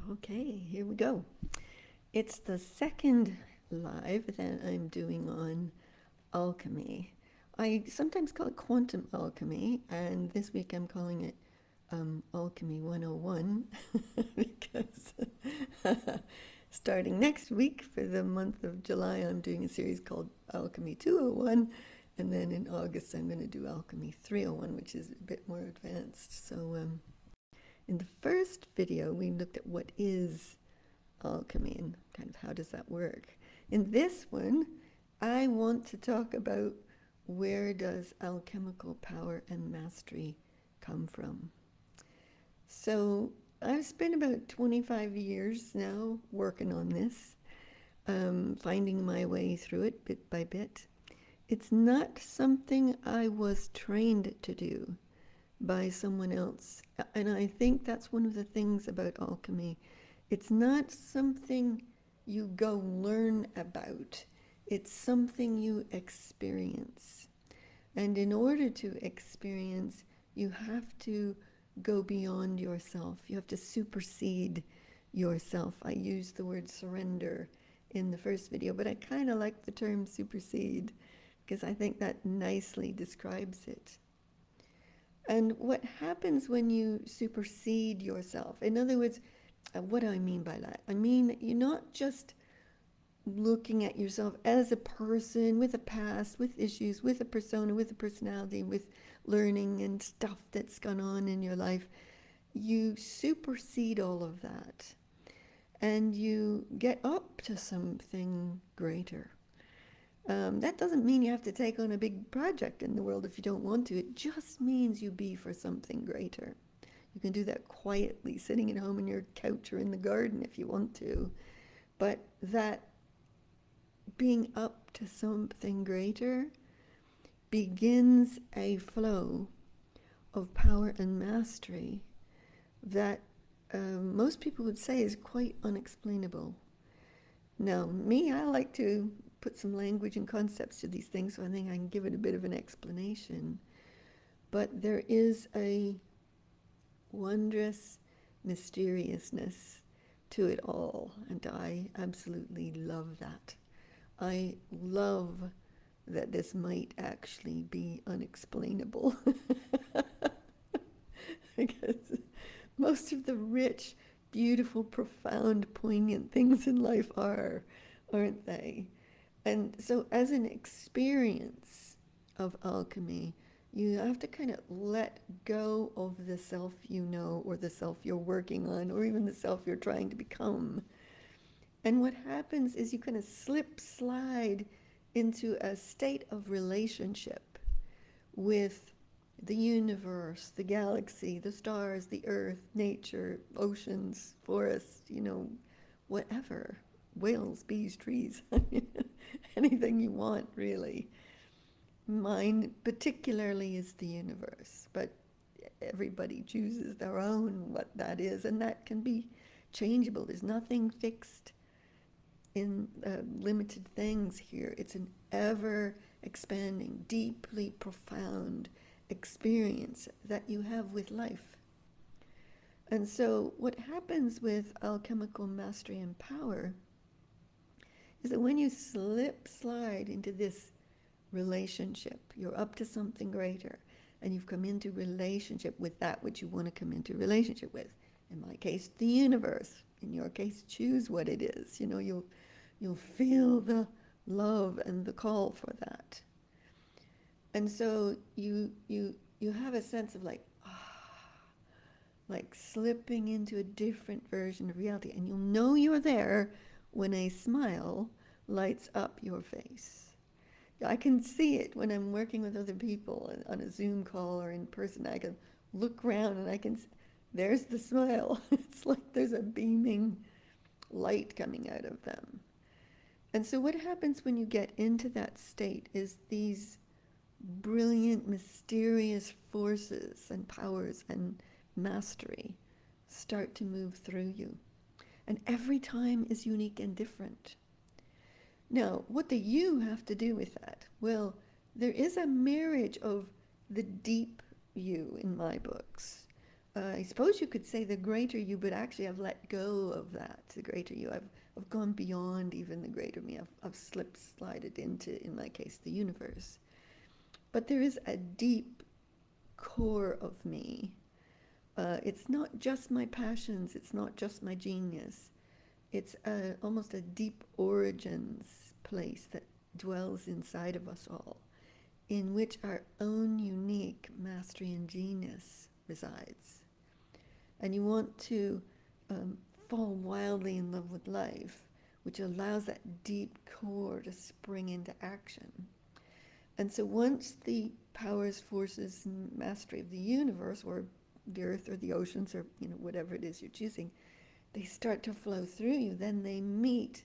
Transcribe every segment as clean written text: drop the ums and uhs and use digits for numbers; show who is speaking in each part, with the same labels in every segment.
Speaker 1: Okay, here we go. It's the second live that I'm doing on alchemy. I sometimes call it quantum alchemy, and this week I'm calling it Alchemy 101 because starting next week for the month of July, I'm doing a series called Alchemy 201, and then in August I'm going to do Alchemy 301, which is a bit more advanced. So in the first video, we looked at what is alchemy and kind of how does that work. In this one, I want to talk about where does alchemical power and mastery come from. So I've spent about 25 years now working on this, finding my way through it bit by bit. It's not something I was trained to do by someone else. And I think that's one of the things about alchemy. It's not something you go learn about. It's something you experience. And in order to experience, you have to go beyond yourself. You have to supersede yourself. I used the word surrender in the first video, but I kind of like the term supersede because I think that nicely describes it. And what happens when you supersede yourself? In other words, what do I mean by that? I mean, you're not just looking at yourself as a person with a past, with issues, with a persona, with a personality, with learning and stuff that's gone on in your life. You supersede all of that and you get up to something greater. That doesn't mean you have to take on a big project in the world if you don't want to. It just means you be for something greater. You can do that quietly, sitting at home on your couch or in the garden if you want to. But that being up to something greater begins a flow of power and mastery that most people would say is quite unexplainable. Now, me, I like to put some language and concepts to these things, so I think I can give it a bit of an explanation. But there is a wondrous mysteriousness to it all, and I absolutely love that. I love that this might actually be unexplainable because most of the rich, beautiful, profound, poignant things in life aren't they? And so as an experience of alchemy, you have to kind of let go of the self you know, or the self you're working on, or even the self you're trying to become. And what happens is you kind of slide into a state of relationship with the universe, the galaxy, the stars, the earth, nature, oceans, forests, whatever. Whales, bees, trees, anything you want, really. Mine particularly is the universe, but everybody chooses their own what that is, and that can be changeable. There's nothing fixed in limited things here. It's an ever-expanding, deeply profound experience that you have with life. And so what happens with alchemical mastery and power is that when you slide into this relationship, you're up to something greater, and you've come into relationship with that which you want to come into relationship with. In my case, the universe. In your case, choose what it is. You'll feel the love and the call for that. And so you have a sense of like slipping into a different version of reality, and you'll know you're there when a smile lights up your face. I can see it when I'm working with other people on a Zoom call or in person. I can look around and there's the smile. It's like there's a beaming light coming out of them. And so what happens when you get into that state is these brilliant, mysterious forces and powers and mastery start to move through you. And every time is unique and different. Now, what do you have to do with that? Well, there is a marriage of the deep you in my books, I suppose you could say the greater you, but actually I've let go of that. The greater you, I've gone beyond even the greater me. I've slided into, in my case, the universe. But there is a deep core of me. It's not just my passions. It's not just my genius. It's almost a deep origins place that dwells inside of us all, in which our own unique mastery and genius resides. And you want to fall wildly in love with life, which allows that deep core to spring into action. And so once the powers, forces, and mastery of the universe, or the earth, or the oceans, or whatever it is you're choosing, they start to flow through you, then they meet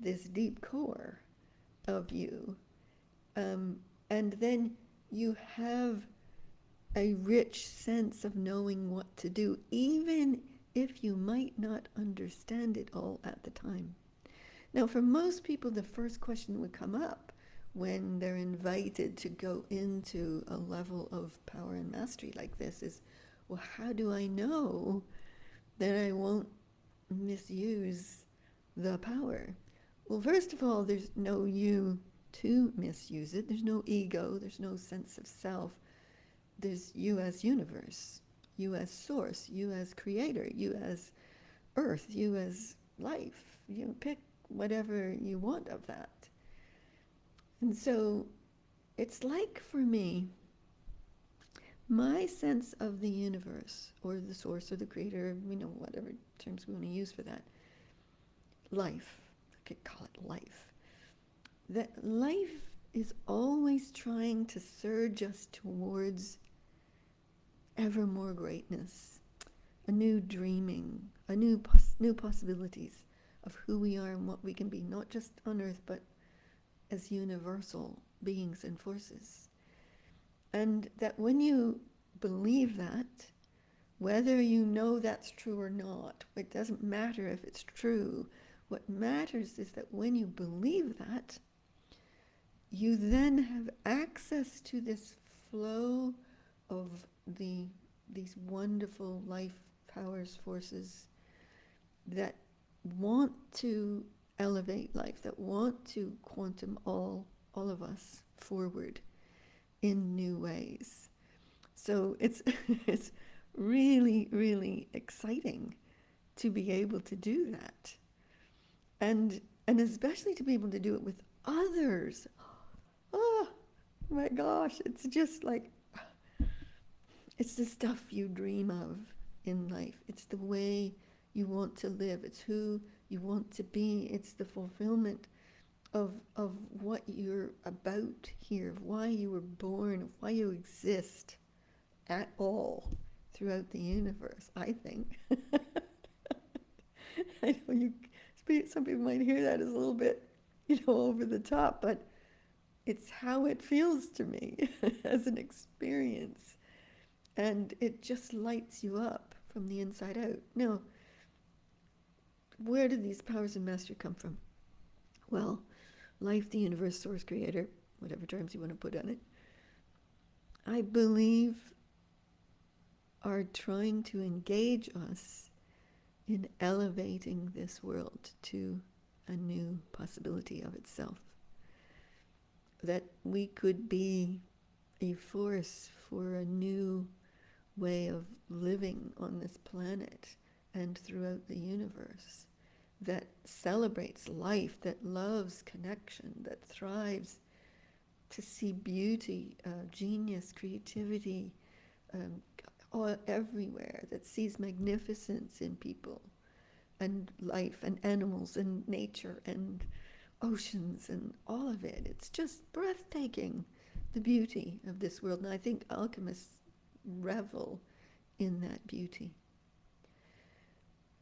Speaker 1: this deep core of you. And then you have a rich sense of knowing what to do, even if you might not understand it all at the time. Now, for most people, the first question that would come up when they're invited to go into a level of power and mastery like this is, well, how do I know that I won't misuse the power? Well, first of all, there's no you to misuse it. There's no ego. There's no sense of self. There's you as universe, you as source, you as creator, you as earth, you as life. You pick whatever you want of that. And so it's like, for me, my sense of the universe, or the source, or the creator, whatever terms we want to use for that, life, I could call it life, that life is always trying to surge us towards ever more greatness, a new dreaming, a new possibilities of who we are and what we can be, not just on earth, but as universal beings and forces. And that when you believe that, whether you know that's true or not, it doesn't matter if it's true. What matters is that when you believe that, you then have access to this flow of these wonderful life powers, forces that want to elevate life, that want to quantum all of us forward in new ways. So it's it's really, really exciting to be able to do that, and especially to be able to do it with others. Oh my gosh, it's just like, it's the stuff you dream of in life. It's the way you want to live. It's who you want to be. It's the fulfillment of what you're about here, of why you were born, of why you exist at all throughout the universe, I think. I know some people might hear that as a little bit, over the top, but it's how it feels to me as an experience. And it just lights you up from the inside out. Now, where do these powers and mastery come from? Well, life, the universe, source, creator, whatever terms you want to put on it, I believe are trying to engage us in elevating this world to a new possibility of itself. That we could be a force for a new way of living on this planet and throughout the universe, that celebrates life, that loves connection, that thrives to see beauty, genius, creativity, all everywhere, that sees magnificence in people and life and animals and nature and oceans and all of it. It's just breathtaking, the beauty of this world. And I think alchemists revel in that beauty.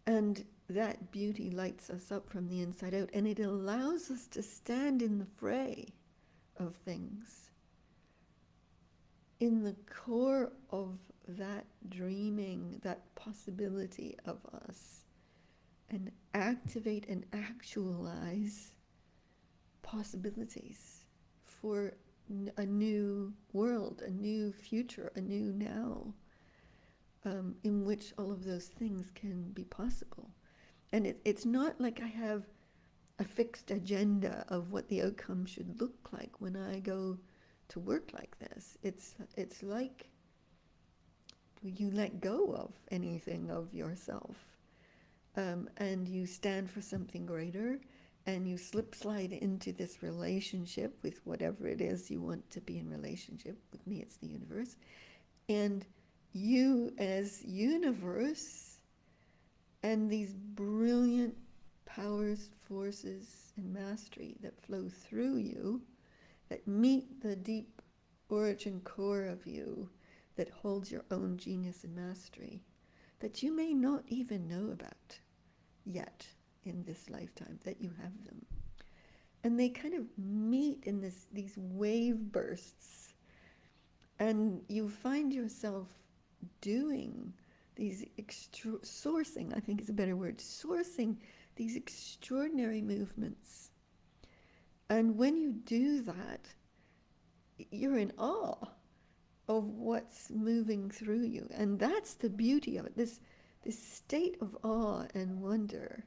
Speaker 1: And that beauty lights us up from the inside out, and it allows us to stand in the fray of things, in the core of that dreaming, that possibility of us, and activate and actualize possibilities for a new world, a new future, a new now. in which all of those things can be possible. And it's not like I have a fixed agenda of what the outcome should look like when I go to work like this. It's like you let go of anything of yourself, and you stand for something greater, and you slip slide into this relationship with whatever it is you want to be in relationship. With me, it's the universe. And you as universe and these brilliant powers, forces, and mastery that flow through you, that meet the deep origin core of you, that holds your own genius and mastery, that you may not even know about yet in this lifetime, that you have them. And they kind of meet in these wave bursts, and you find yourself doing these sourcing, I think is a better word, sourcing these extraordinary movements. And when you do that, you're in awe of what's moving through you. And that's the beauty of it. This state of awe and wonder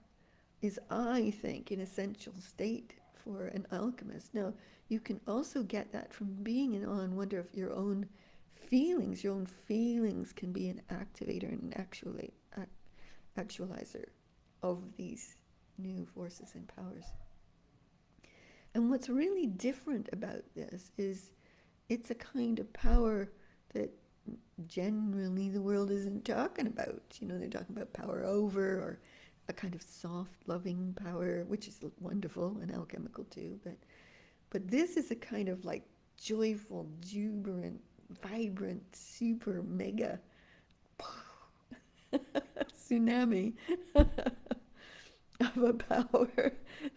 Speaker 1: is, I think, an essential state for an alchemist. Now, you can also get that from being in awe and wonder of your own feelings. Your own feelings can be an activator and an actualizer of these new forces and powers. And what's really different about this is it's a kind of power that generally the world isn't talking about. You know, they're talking about power over, or a kind of soft, loving power, which is wonderful and alchemical too. But this is a kind of like joyful, jubilant, vibrant, super mega tsunami of a power.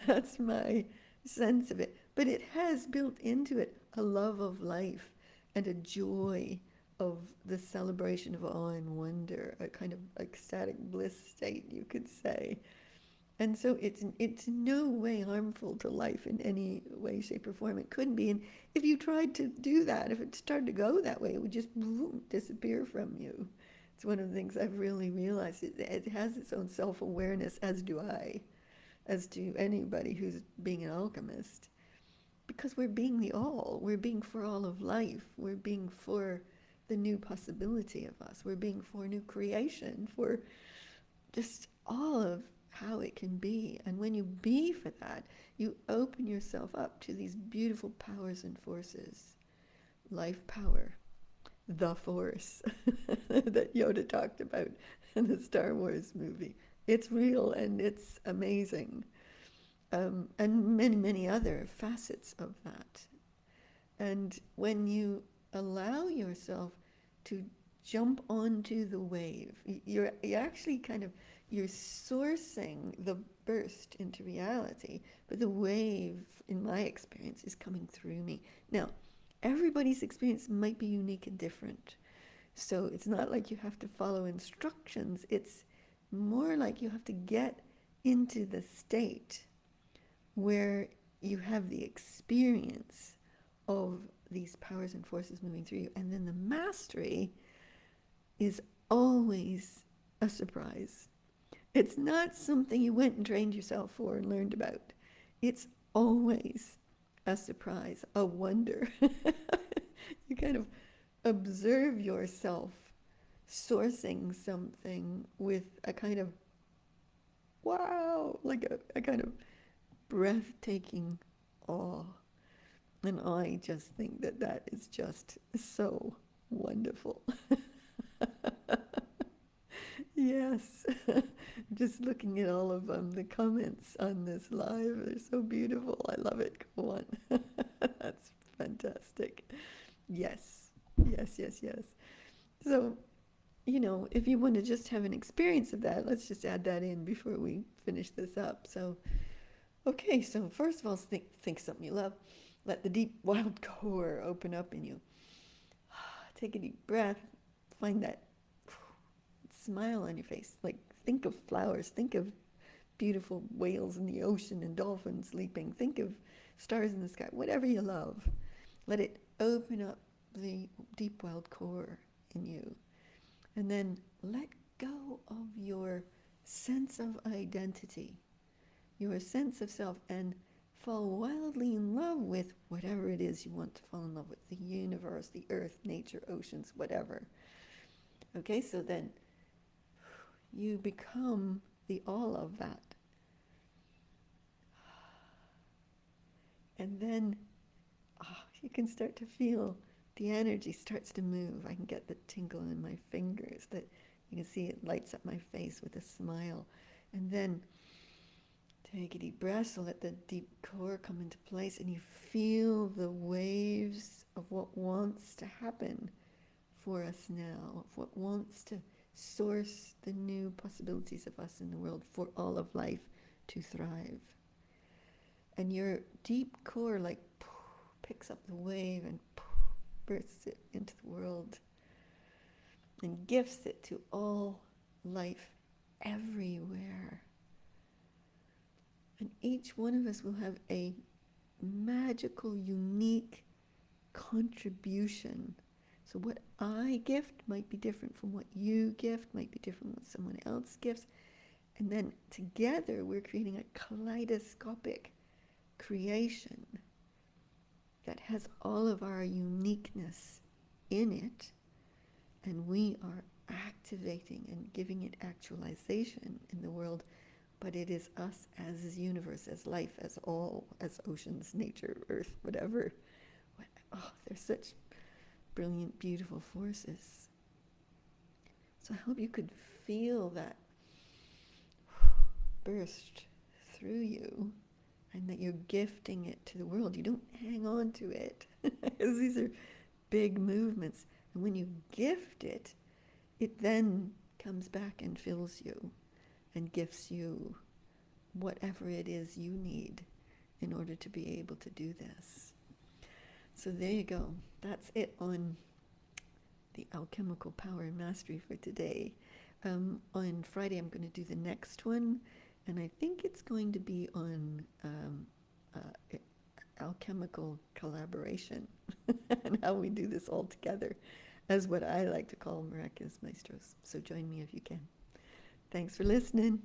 Speaker 1: That's my sense of it. But it has built into it a love of life and a joy of the celebration of awe and wonder, a kind of ecstatic bliss state, you could say. And so it's no way harmful to life in any way, shape, or form. It couldn't be. And if you tried to do that, if it started to go that way, it would just disappear from you. It's one of the things I've really realized. It has its own self-awareness, as do I, as do anybody who's being an alchemist. Because we're being the all. We're being for all of life. We're being for the new possibility of us. We're being for new creation, for just all of how it can be. And when you be for that, you open yourself up to these beautiful powers and forces. Life power, the force that Yoda talked about in the Star Wars movie. It's real and it's amazing. And many, many other facets of that. And when you allow yourself to jump onto the wave, you're actually you're sourcing the burst into reality, but the wave, in my experience, is coming through me. Now, everybody's experience might be unique and different. So it's not like you have to follow instructions. It's more like you have to get into the state where you have the experience of these powers and forces moving through you. And then the mastery is always a surprise. It's not something you went and trained yourself for and learned about. It's always a surprise, a wonder. You kind of observe yourself sourcing something with a kind of wow, like a kind of breathtaking awe. And I just think that is just so wonderful. Yes. Just looking at all of the comments on this live, they're so beautiful. I love it. Go on. That's fantastic. Yes. Yes, yes, yes. So, you know, if you want to just have an experience of that, let's just add that in before we finish this up. So, okay, so first of all, think something you love. Let the deep, wild core open up in you. Take a deep breath. Find that smile on your face. Like, think of flowers. Think of beautiful whales in the ocean and dolphins sleeping. Think of stars in the sky. Whatever you love. Let it open up the deep, wild core in you. And then let go of your sense of identity, your sense of self, and fall wildly in love with whatever it is you want to fall in love with, the universe, the earth, nature, oceans, whatever. Okay, so then you become the all of that. And then you can start to feel the energy starts to move. I can get the tingle in my fingers, that you can see it lights up my face with a smile. And then take a deep breath, so let the deep core come into place, and you feel the waves of what wants to happen for us now, of what wants to source the new possibilities of us in the world for all of life to thrive. And your deep core like picks up the wave and bursts it into the world and gifts it to all life everywhere. And each one of us will have a magical, unique contribution. So what I gift might be different from what you gift, might be different from what someone else gifts. And then together we're creating a kaleidoscopic creation that has all of our uniqueness in it, and we are activating and giving it actualization in the world. But it is us as universe, as life, as all, as oceans, nature, earth, whatever. Oh, they're such brilliant, beautiful forces. So I hope you could feel that burst through you, and that you're gifting it to the world. You don't hang on to it, because these are big movements. And when you gift it, it then comes back and fills you and gifts you whatever it is you need in order to be able to do this. So there you go. That's it on the alchemical power and mastery for today. On Friday, I'm going to do the next one, and I think it's going to be on alchemical collaboration and how we do this all together, as what I like to call miraculous maestros. So join me if you can. Thanks for listening.